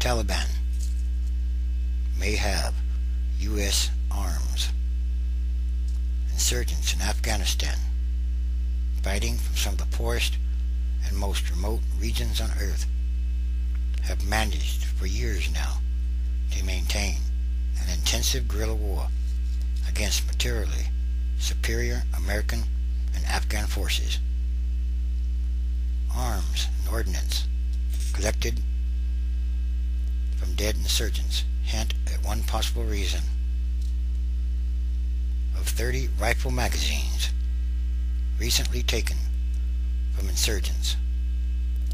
Taliban may have U.S. arms. Insurgents in Afghanistan, fighting from some of the poorest and most remote regions on earth, have managed for years now to maintain an intensive guerrilla war against materially superior American and Afghan forces. Arms and ordnance collected from dead insurgents hint at one possible reason. Of 30 rifle magazines recently taken from insurgents,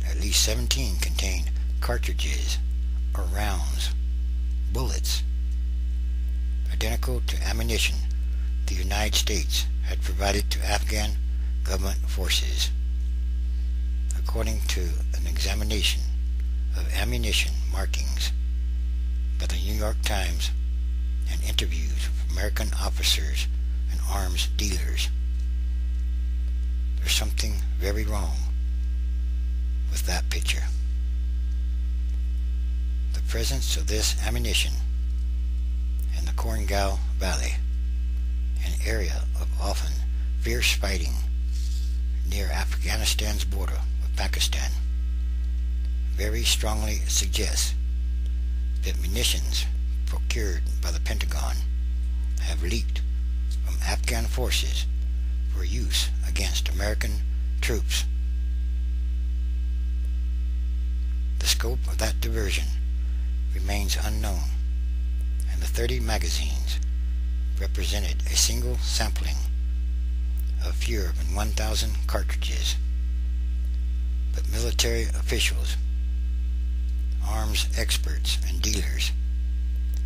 at least 17 contained cartridges or rounds, bullets, identical to ammunition the United States had provided to Afghan government forces. According to an examination of ammunition markings by the New York Times and interviews with American officers and arms dealers, there's something very wrong with that picture. The presence of this ammunition in the Korangal Valley, an area of often fierce fighting near Afghanistan's border with Pakistan, very strongly suggests that munitions procured by the Pentagon have leaked from Afghan forces for use against American troops. The scope of that diversion remains unknown, and the 30 magazines represented a single sampling of fewer than 1,000 cartridges. But military officials, arms experts, and dealers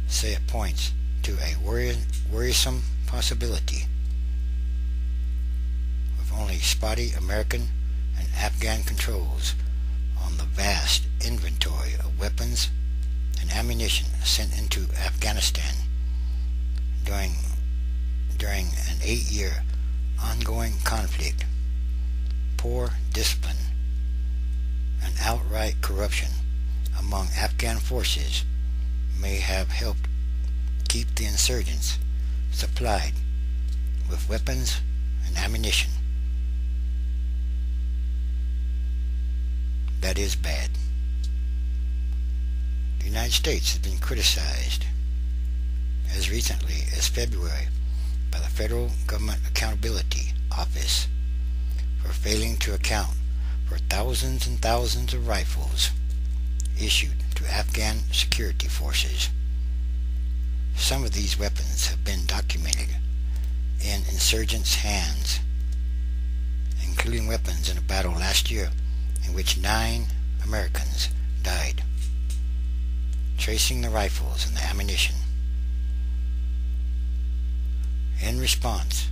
say it points to a worrisome possibility with only spotty American and Afghan controls on the vast inventory of weapons and ammunition sent into Afghanistan during an 8-year ongoing conflict. Poor discipline and outright corruption among Afghan forces may have helped keep the insurgents supplied with weapons and ammunition. That is bad. The United States has been criticized as recently as February by the Federal Government Accountability Office for failing to account for thousands and thousands of rifles issued to Afghan security forces. Some of these weapons have been documented in insurgents' hands, including weapons in a battle last year in which 9 Americans died, tracing the rifles and the ammunition. In response,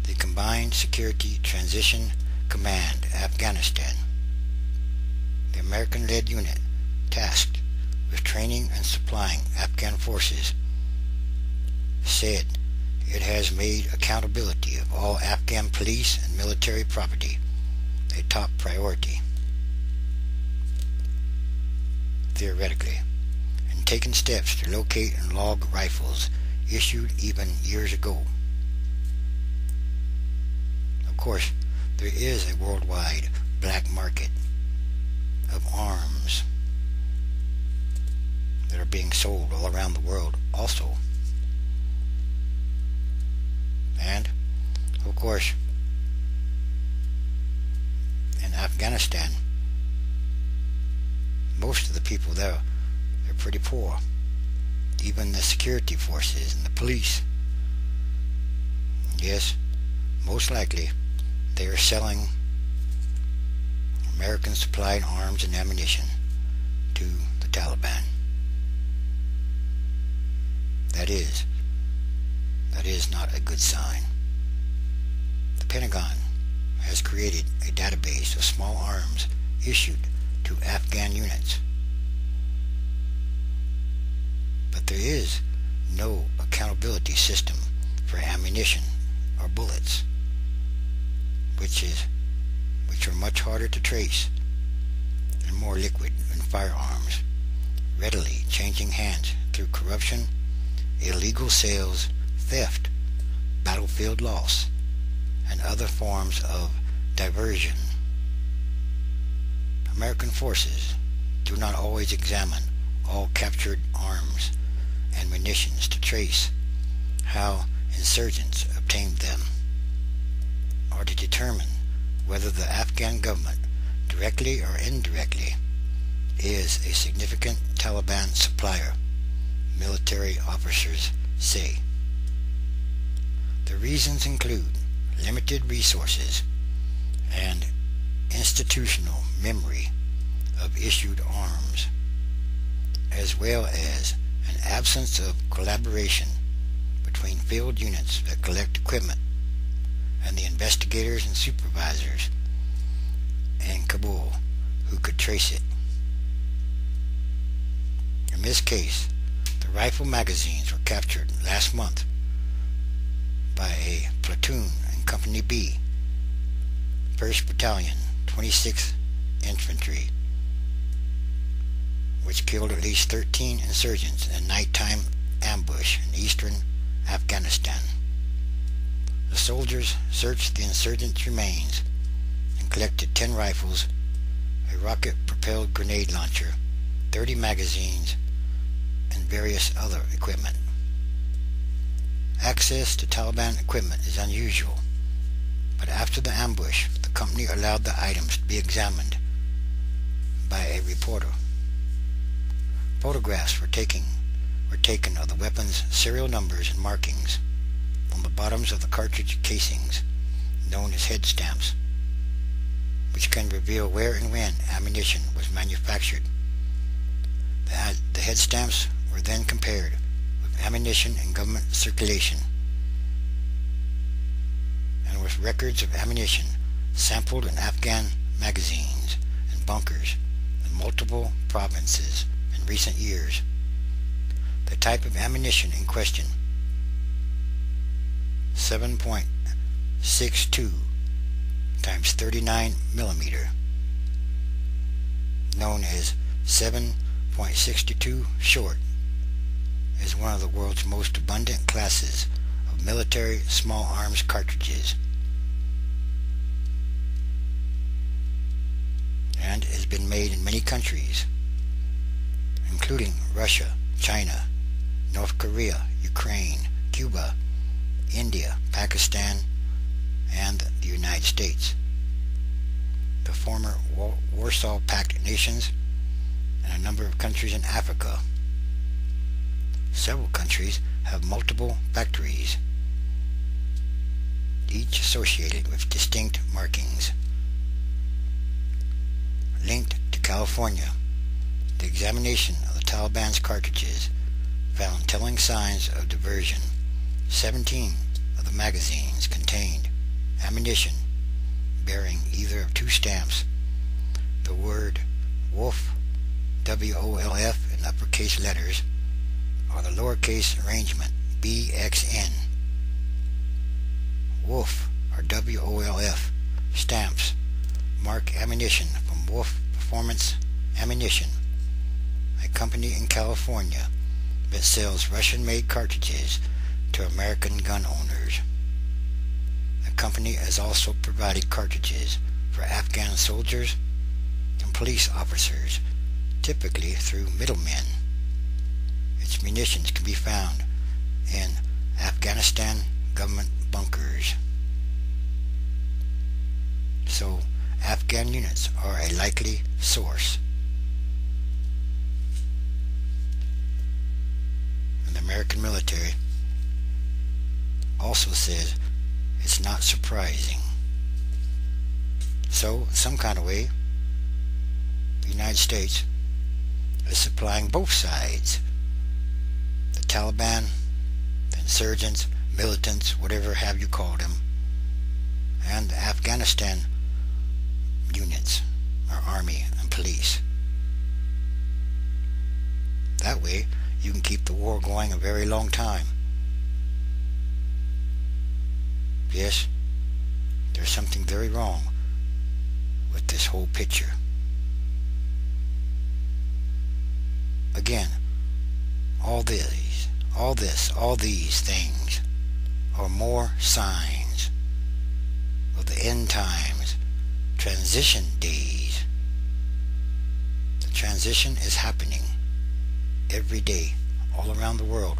the Combined Security Transition Command Afghanistan, the American-led unit tasked with training and supplying Afghan forces, said it has made accountability of all Afghan police and military property a top priority. Theoretically, and taken steps to locate and log rifles issued even years ago. Of course, there is a worldwide black market of arms that are being sold all around the world also. And, of course, in Afghanistan, most of the people there, they're pretty poor. Even the security forces and the police. Yes, most likely they are selling American supplied arms and ammunition to the Taliban. That is not a good sign. The Pentagon has created a database of small arms issued to Afghan units. But there is no accountability system for ammunition or bullets, which are much harder to trace and more liquid than firearms, readily changing hands through corruption, illegal sales, theft, battlefield loss, and other forms of diversion. American forces do not always examine all captured arms and munitions to trace how insurgents obtained them, or to determine whether the Afghan government, directly or indirectly, is a significant Taliban supplier, military officers say. The reasons include limited resources and institutional memory of issued arms, as well as an absence of collaboration between field units that collect equipment and the investigators and supervisors in Kabul who could trace it. In this case, the rifle magazines were captured last month by a platoon in Company B, 1st Battalion, 26th Infantry, which killed at least 13 insurgents in a nighttime ambush in eastern Afghanistan. The soldiers searched the insurgents' remains and collected 10 rifles, a rocket-propelled grenade launcher, 30 magazines, and various other equipment. Access to Taliban equipment is unusual, but after the ambush, the company allowed the items to be examined by a reporter. Photographs were taken of the weapons' serial numbers and markings on the bottoms of the cartridge casings, known as head stamps, which can reveal where and when ammunition was manufactured. The head stamps were then compared with ammunition in government circulation, and with records of ammunition sampled in Afghan magazines and bunkers in multiple provinces in recent years. The type of ammunition in question, 7.62 times 39 millimeter, known as 7.62 short, is one of the world's most abundant classes of military small arms cartridges, and has been made in many countries, including Russia, China, North Korea, Ukraine, Cuba, India, Pakistan, and the United States, the former Warsaw Pact nations, and a number of countries in Africa. Several countries have multiple factories, each associated with distinct markings. Linked to California, the examination of the Taliban's cartridges found telling signs of diversion. 17 of the magazines contained ammunition bearing either of two stamps, the word Wolf, W-O-L-F, in uppercase letters, or the lowercase arrangement BXN. Wolf, or W-O-L-F, stamps mark ammunition from Wolf Performance Ammunition, a company in California that sells Russian-made cartridges to American gun owners. The company has also provided cartridges for Afghan soldiers and police officers, typically through middlemen. Its munitions can be found in Afghanistan government bunkers. So, Afghan units are a likely source. And the American military also says it's not surprising. So, in some kind of way, the United States is supplying both sides. The Taliban, the insurgents, militants, whatever have you called them, and the Afghanistan units, or army and police. That way, you can keep the war going a very long time. Yes, there's something very wrong with this whole picture. Again, again, all these things are more signs of the end times, transition days. The transition is happening every day all around the world.